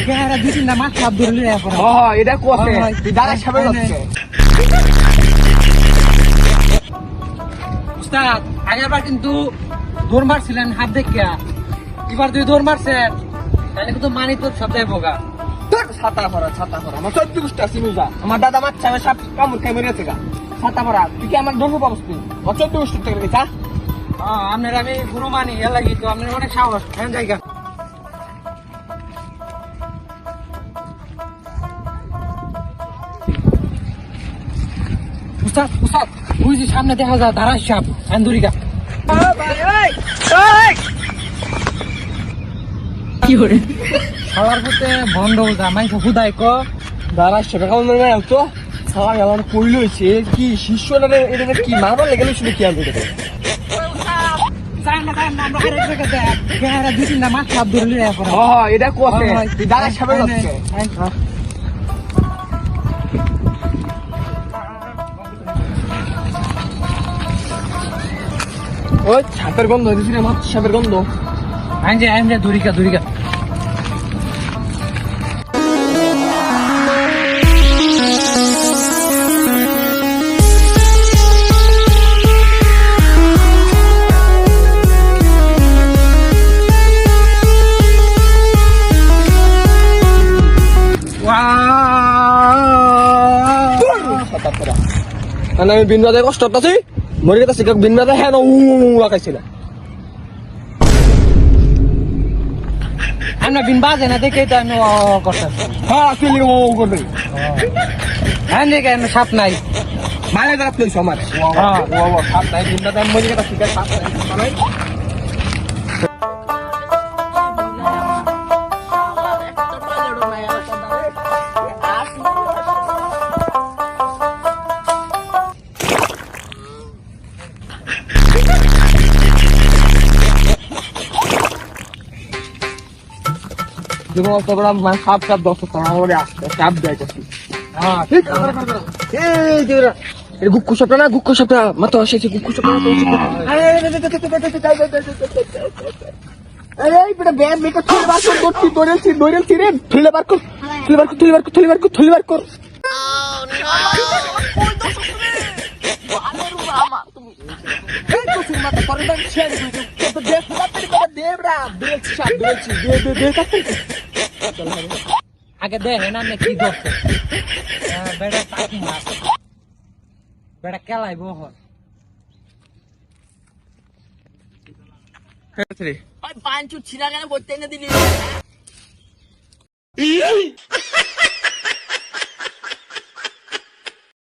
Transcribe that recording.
কেহারা দুই তিনটা মাছ সাপ ধরলি এখন এটা কোসে তুই দাদা সামনে যাচ্ছে উস্তাদ আগেরবার কিন্তু দৌড় মারছিলেন হাত দেখিয়া, এবার তুই দৌড় মারছেন তাহলে কিন্তু মানি তোর সপ্তাহে ভোগা। ছাতা ভরা আমার 14 গুষ্টা সিনুজা আমার দাদা মাছ সামনে সাপ কামড় খাই মেরেছে গা ছাতা ভরা তুই কি আমার দোষ পাবস তুই আমার 14 গুষ্টা থেকে গেছা আপনার আমি গুরু মানি এ লাগি তো আপনার অনেক সাহস জায়গা। উস্তাদ উস্তাদ বুঝছি সামনে দেখা যায় দাঁড়াস সাপ আন্দুরিকা কি করে খাওয়ার পথে বন্ধ যা মাইছে হুদাই ক দাদা সেটা কামড় মেরে নাও তো সারা আমার কইল হইছে কি শিষ্যটা এটা কি মারবার লেগে ছিল কি আমি এটা দুই তিনটা মাছ সাপ ধরলি এখন এটা কোসে তুই দাদা সামনে যাচ্ছে ওই ছাপের গন্ধ দিছি না মাছ সাপের গন্ধ আইন দূরিকা আমি বিনবাদে কষ্ট করতেছি মরে গেছে বিনবাদে হ্যাঁ লাগাইছিল আমরা বিন বাজে না দেখে তো আমি করতেছি হ্যাঁ তুই করবে হ্যাঁ দেখে আমি সাপ নাই মালে দাঁড়াত লইছ আমার সাপ নাই বিনবাদে আমি মরে গেছে সাপ নাই সাপ সাপ 10 টাকা আসছে সাপ দেয়ছি গুক্কু সাপটা না গুক্কু সাপটা মাথা আসছে গুক্কু সাপটা আগে দেখেন আপনি কি ধরছে বেড়া টাকি মাছ বেড়া কেলাইব পাঁচ ছিড়া কেন করতে এনে দিলি